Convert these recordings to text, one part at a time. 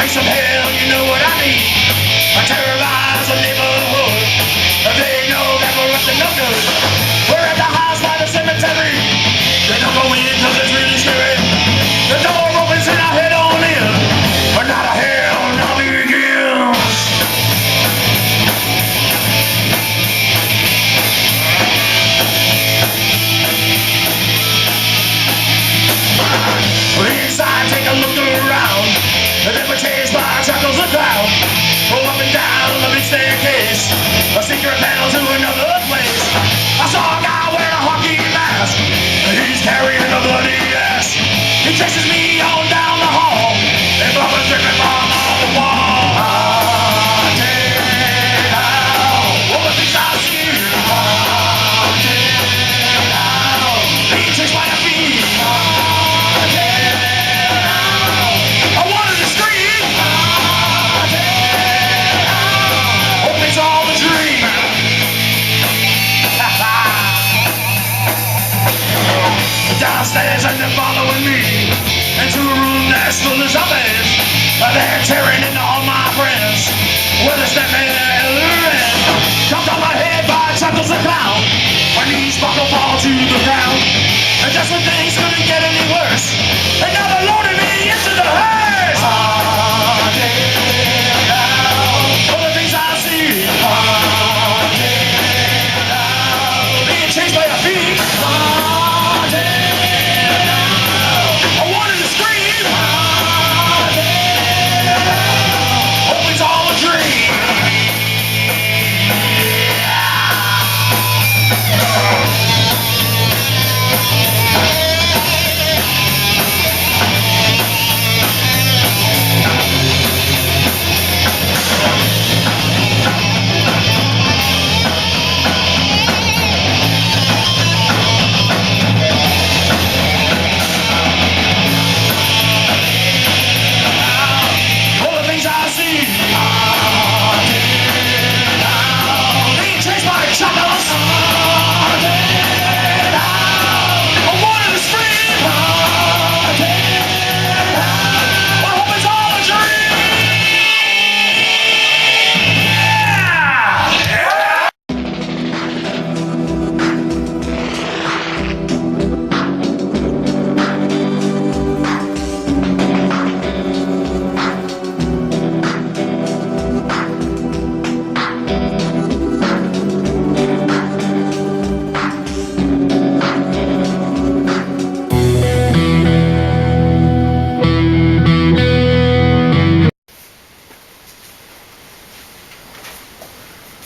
face of hell, you know what I mean. I terrorize the neighborhood. They know that we're up to no good. We're at the house by the cemetery. They don't go in cause it's really scary. The door opens and I head on in. But not a hell now begins. Inside, take a look around. Then we're chased by Chuckles the Clown. Go up and down the big staircase, a secret panel to another place. I saw a guy wearing a hockey mask. He's carrying a bloody ass. He chases me on down the hall. And blood was dripping from on the wall. Haunted house. All the things I see. Haunted house. Being chased by a bee. Haunted house. I wanted to scream. Haunted house. Hope it's all a dream. Downstairs and they're following me into a room that's full of zombies. They're tearing into all my friends with a step in and jumped on my head by Chuckles the Clown. My knees buckle fall to the ground. And just when things couldn't get any worse, and now they're loading me into the hearse. Haunted house. All the things I see. Haunted house. Being chased by a thief. Haunted.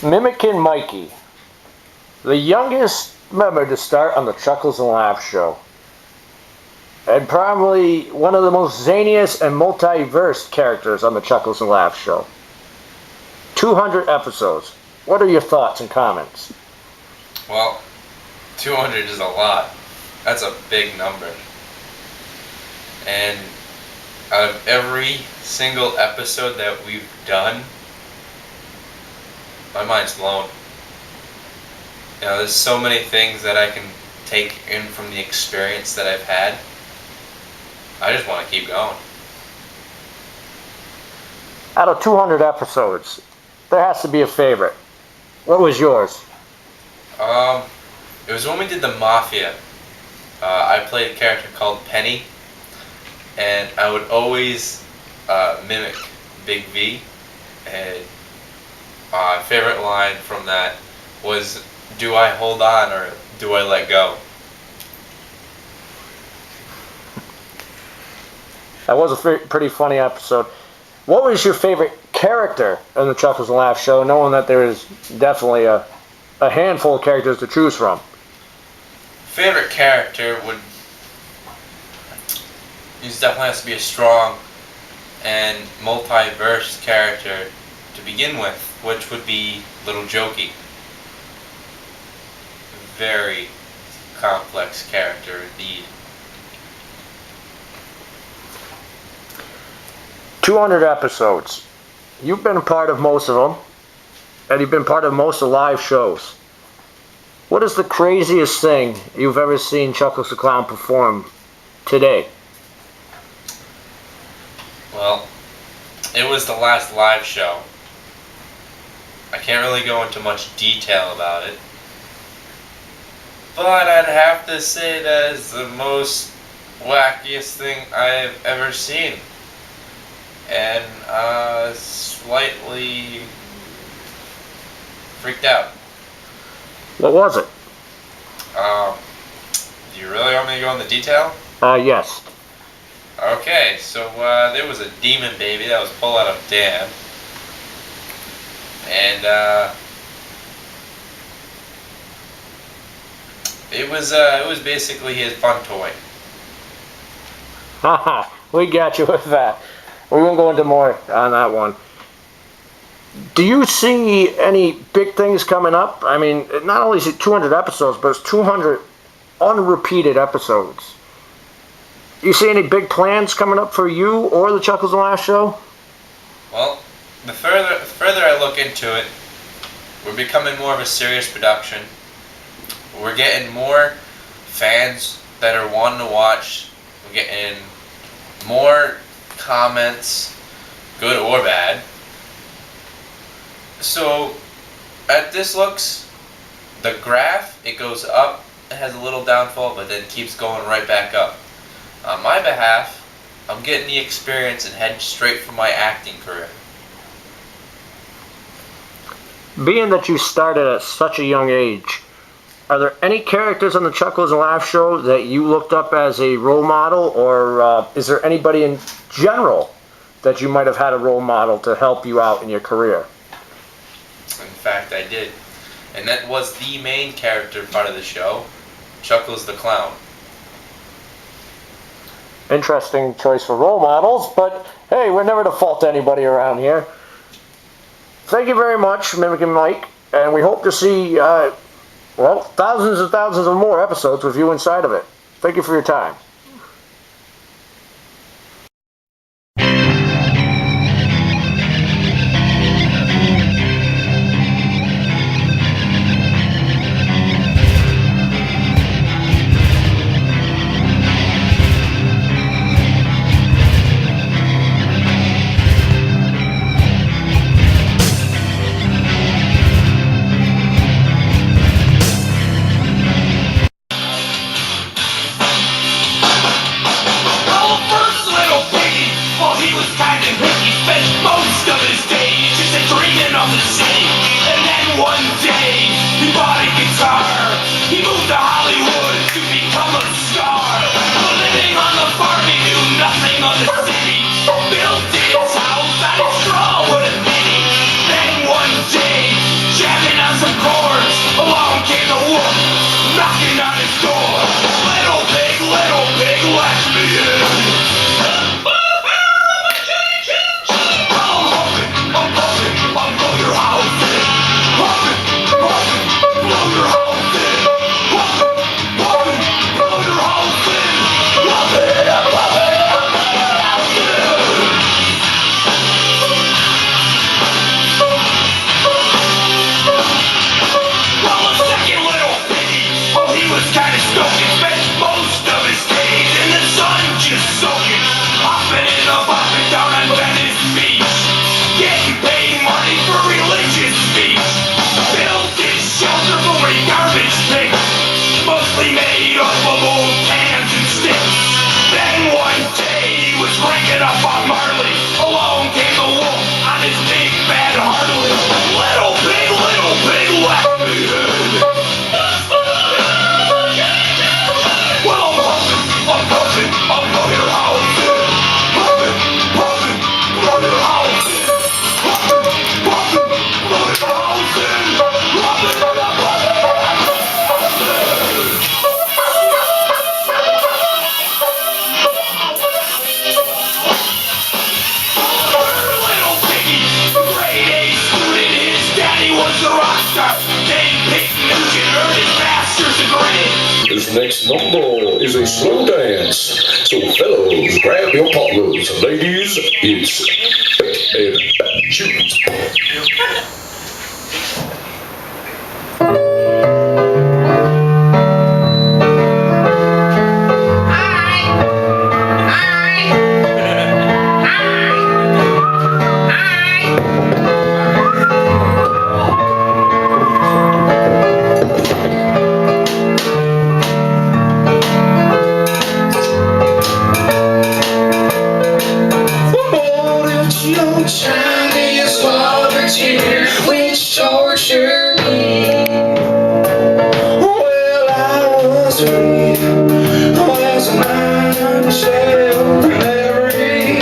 Mimicking Mikey, the youngest member to start on the Chuckles and Laugh show, and probably one of the most zaniest and multiverse characters on the Chuckles and Laugh show. 200 episodes. What are your thoughts and comments? Well, 200 is a lot. That's a big number. And out of every single episode that we've done, my mind's blown. You know, there's so many things that I can take in from the experience that I've had. I just want to keep going. Out of 200 episodes, there has to be a favorite. What was yours? It was when we did the Mafia. I played a character called Penny, and I would always mimic Big V, and my favorite line from that was, "Do I hold on or do I let go?" That was a pretty funny episode. What was your favorite character in the Chuckles and Laugh show, knowing that there is definitely a handful of characters to choose from? Favorite character definitely has to be a strong and multiverse character to begin with, which would be Little Jokey. Very complex character indeed. 200 episodes. You've been a part of most of them, and you've been part of most of the live shows. What is the craziest thing you've ever seen Chuckles the Clown perform today? Well, it was the last live show. I can't really go into much detail about it, but I'd have to say that is the most wackiest thing I've ever seen, and slightly freaked out. What was it? Do you really want me to go into detail? Yes. Okay, so there was a demon baby that was pulled out of a dam, and it was basically his fun toy. Haha, we got you with that. We won't go into more on that one. Do you see any big things coming up? I mean, not only is it 200 episodes, but it's 200 unrepeated episodes. Do you see any big plans coming up for you or the Chuckles and Laughs show? Well, the further I look into it, we're becoming more of a serious production. We're getting more fans that are wanting to watch. We're getting more comments, good or bad. So, at this looks, the graph, it goes up, it has a little downfall, but then keeps going right back up. On my behalf, I'm getting the experience and heading straight for my acting career. Being that you started at such a young age, are there any characters on the Chuckles and Laughs show that you looked up as a role model, or is there anybody in general that you might have had a role model to help you out in your career? In fact, I did. And that was the main character part of the show, Chuckles the Clown. Interesting choice for role models, but hey, we're never to fault anybody around here. Thank you very much, Mimicking Mike, and we hope to see, thousands and thousands of more episodes with you inside of it. Thank you for your time. This next number is a slow dance. So fellows, grab your partners. Ladies, it's Pick and Choose. your Chinese water tear, which torture me. Well, I was free, was mine, shall memory.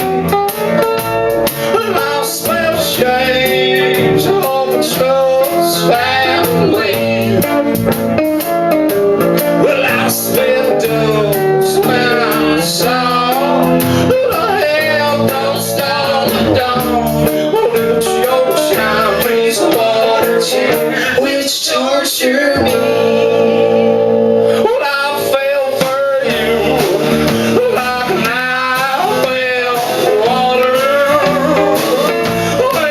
Lost spell shades, open souls, family. Well, I spent those when I saw the hell don't stop the dawn. Well, it's your Chinese water tear, which torture me. Well, I fell for you like an eye fell for water. Well, I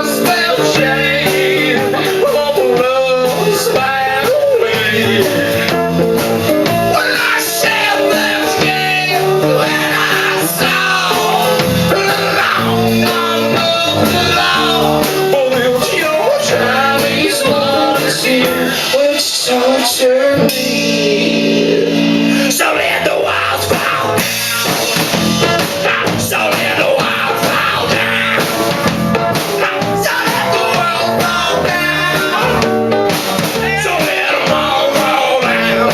spell shame, open love's family. Well, I said this game when I saw the long long. Well, it's your Chinese water tear, which torture me. So let the walls fall down. So let the walls fall down. So let the walls fall down. So let them all roll down.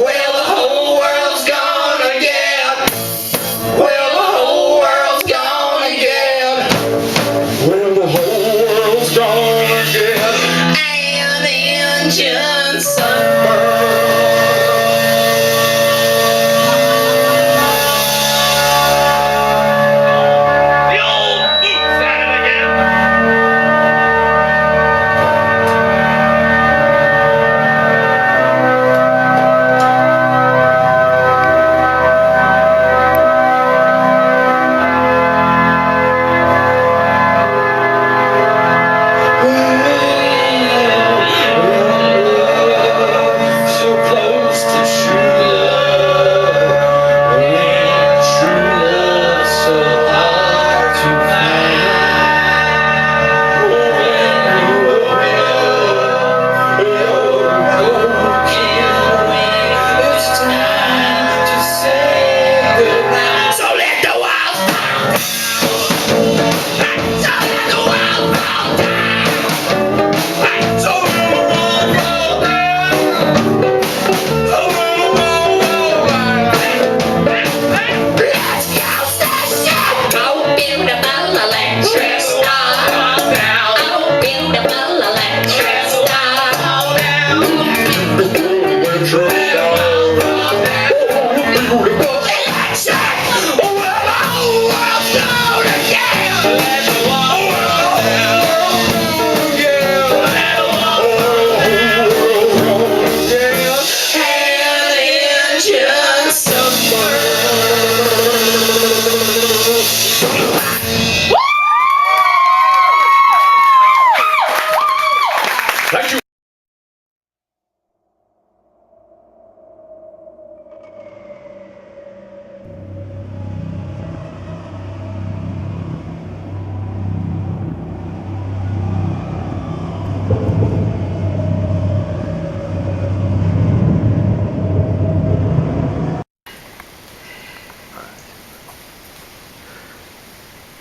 Well, the whole world's gonna get. Well, the whole world's gonna get. Well, the whole world's gonna get an engine sunburn. The old boots at it again. So close to true love, and true love so hard to find. When you it's time to say goodnight. So let the walls fall. So let the walls fall down. So let the walls fall down. So let the walls fall down. Let's go station. Oh, beautiful electric star. Oh, beautiful electric star. Thank you.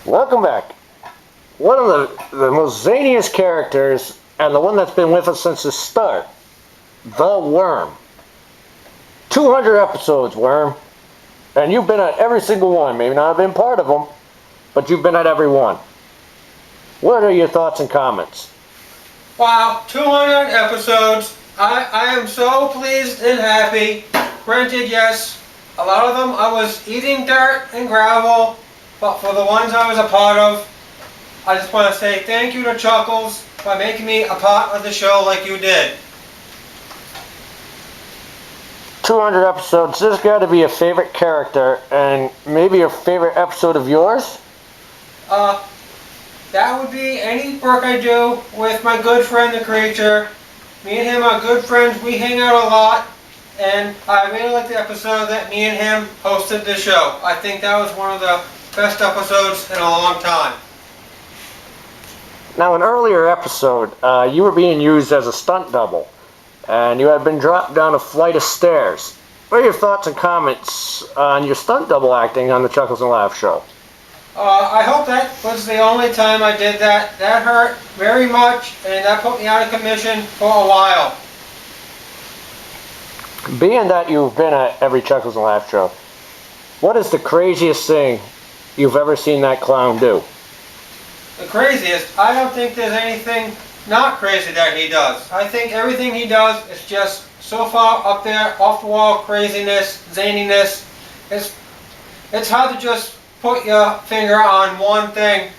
Welcome back. One of the most zaniest characters, and the one that's been with us since the start, the Worm. 200 episodes, Worm. And you've been at every single one. Maybe not have been part of them, but you've been at every one. What are your thoughts and comments? Wow, 200 episodes. I am so pleased and happy. Granted, yes, a lot of them I was eating dirt and gravel, but for the ones I was a part of, I just want to say thank you to Chuckles by making me a part of the show like you did. 200 episodes. There's got to be a favorite character, and maybe a favorite episode of yours? That would be any work I do with my good friend the Creature. Me and him are good friends. We hang out a lot. And I really like the episode that me and him hosted the show. I think that was one of the best episodes in a long time. Now, an earlier episode, you were being used as a stunt double, and you had been dropped down a flight of stairs. what are your thoughts and comments on your stunt double acting on the Chuckles and Laugh show? I hope that was the only time I did that. That hurt very much, and that put me out of commission for a while. Being that you've been at every Chuckles and Laugh show, what is the craziest thing you've ever seen that clown do? The craziest? I don't think there's anything not crazy that he does. I think everything he does is just so far up there, off the wall craziness, zaniness. It's hard to just put your finger on one thing.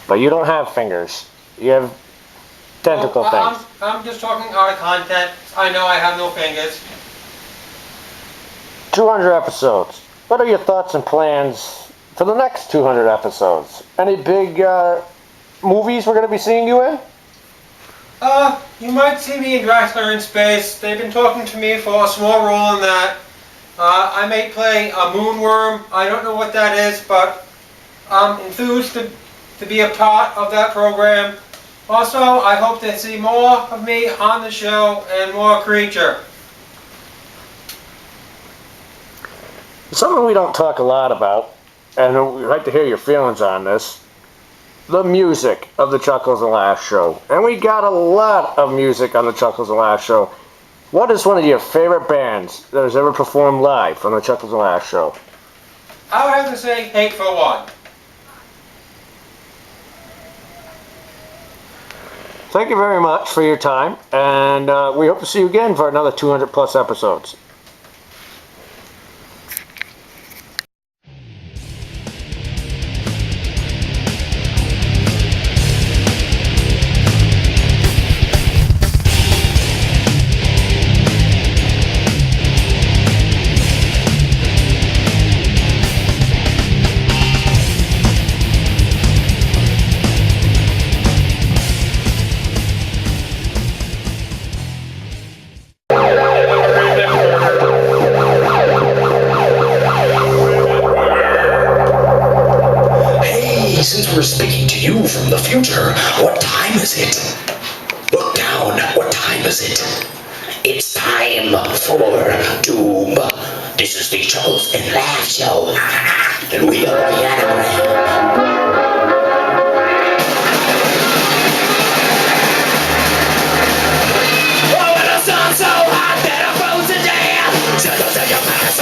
But you don't have fingers. You have tentacle things. I'm just talking out of content. I know I have no fingers. 200 episodes. What are your thoughts and plans for the next 200 episodes? Any big movies we're going to be seeing you in? You might see me in Drexler in Space. They've been talking to me for a small role in that. I may play a moonworm. I don't know what that is, but I'm enthused to be a part of that program. Also, I hope to see more of me on the show and more Creature. Something we don't talk a lot about, and we'd like to hear your feelings on this, the music of the Chuckles and Laugh show. And we got a lot of music on the Chuckles and Laugh show. What is one of your favorite bands that has ever performed live on the Chuckles and Laugh show? I would have to say Hateful One. Thank you very much for your time, and we hope to see you again for another 200 plus episodes. Since we're speaking to you from the future, what time is it? Look down, what time is it? It's time for Doom. This is the Chuckles and Laugh show. And we are Piano. Oh, and the sun's so hot that I'm frozen to death. Chuckles and your past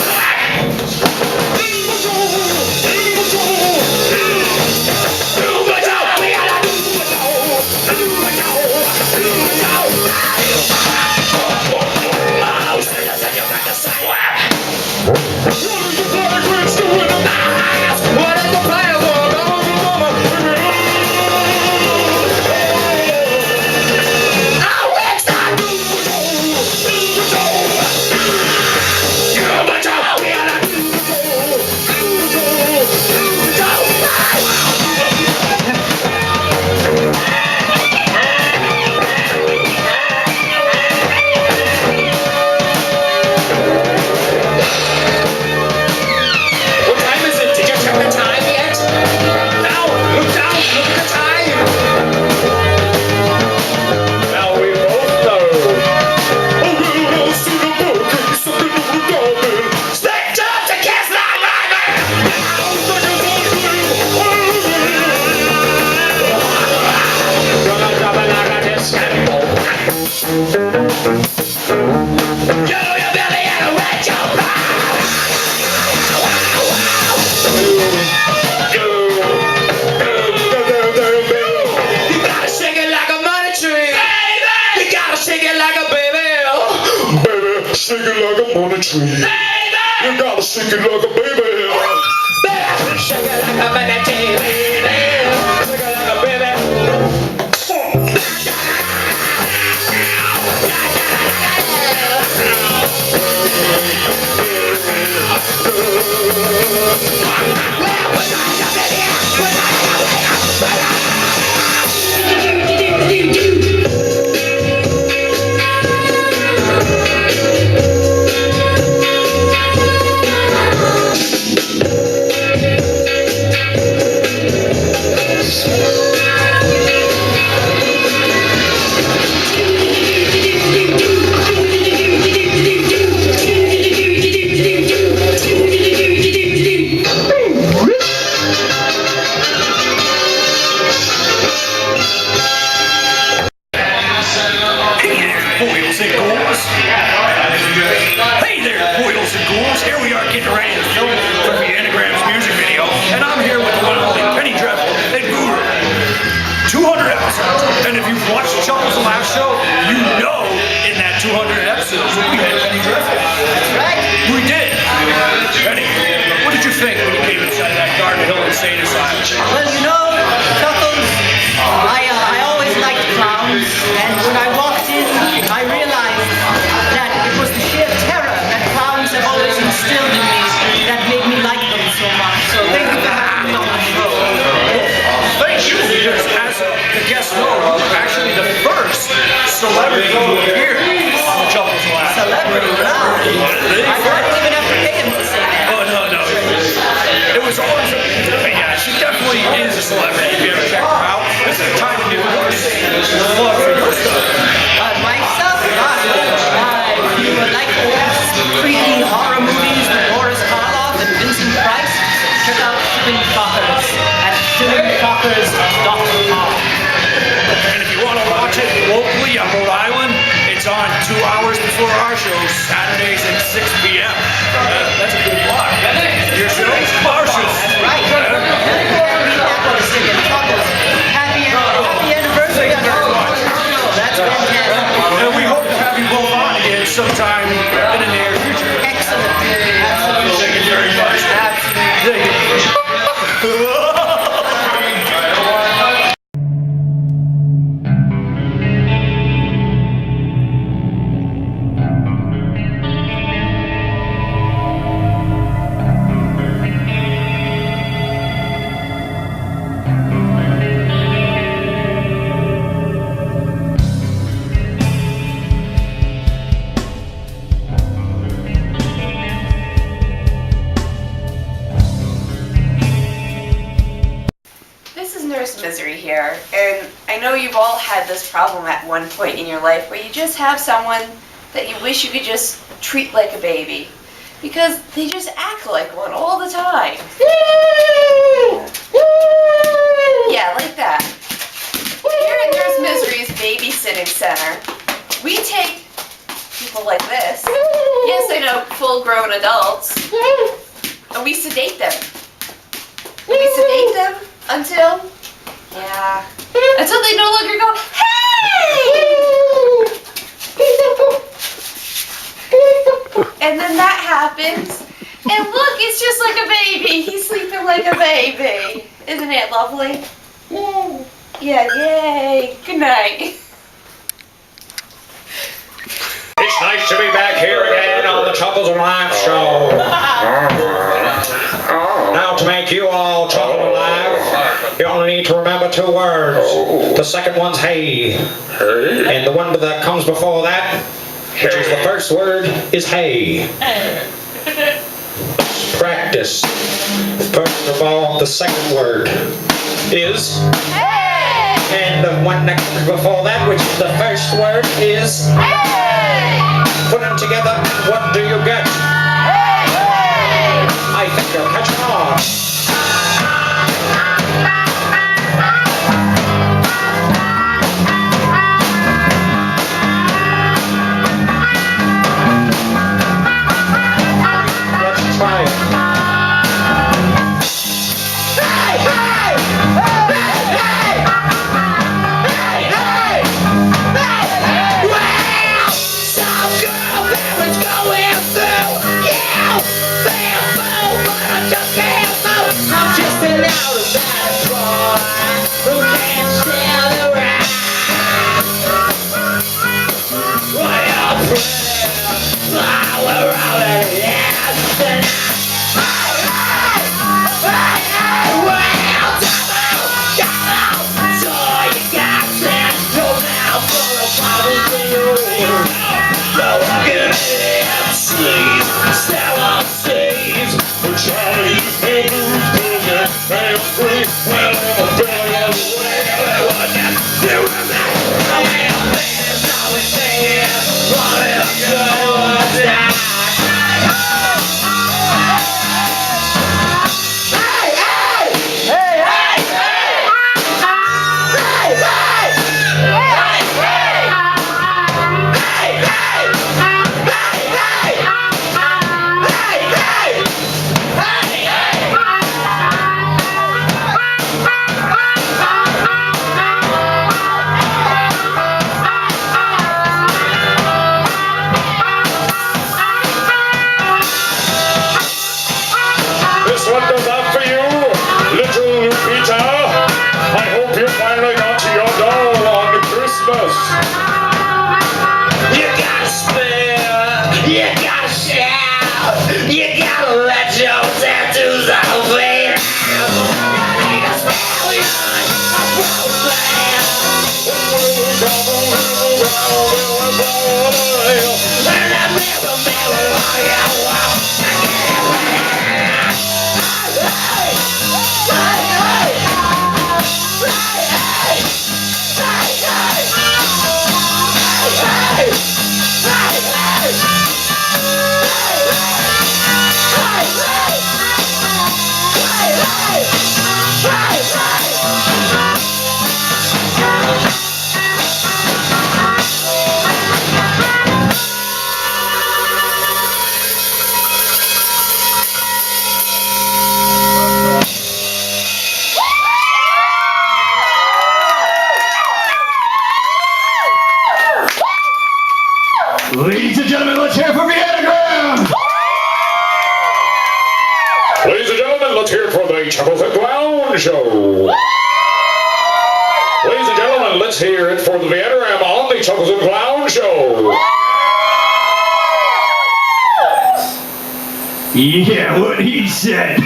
Shake it like a money tree. You gotta shake it like a baby. Shake it like a money tree. Shake it like a baby. Well, you know, Chuckles, I always liked clowns, and when I walked in, I realized that it was the sheer terror that clowns have always instilled in me that made me like them so much. So thank you for having me on the show. Thank you, because as the guests know, you're actually the first celebrity to appear on the Chuckles Lab. Celebrity, wow. I didn't even have to pay him to say that. Oh, no. It was always, yeah, she definitely is a celebrity. If you ever check her out, this is a time to do yours. Love for your stuff. Myself, if you would like creepy horror movies with Boris Karloff and Vincent Price, check out Shipping Talkers at shippingtalkers.com. And if you want to watch it locally on Rhode Island, it's on 2 hours before our show, Saturdays at 6 p.m. That's a good block. Your show? Our show. That's right. Happy anniversary on our show. That's fantastic. And we hope to have you both on again sometime in the near future. Excellent. Absolutely. Thank you very much. Absolutely. Thank you. This is Nurse Misery here, and I know you've all had this problem at one point in your life where you just have someone that you wish you could just treat like a baby because they just act like one all the time. Yeah, like that. Here at Nurse Misery's Babysitting Center, we take people like this, yes I know, full-grown adults, and we sedate them. We sedate them until they no longer go, hey! And then that happens, and look, it's just like a baby. He's sleeping like a baby. Isn't it lovely? Yeah, yay. Good night. It's nice to be back here again on the Chuckles Alive show. Now to make you all chuckle alive, you only need to remember 2 words. The second one's hey. And the one that comes before that, which is the first word, is hey. Practice. First of all, the second word is hey. And the one that comes before that, which is the first word, is hey. Put them together, what do you get? Hey. I think you're catching on. Let's try it. Chuckles and Clown Show. Ladies and gentlemen, let's hear it for the Vietnam on the Chuckles and Clown Show. Yeah, what he said.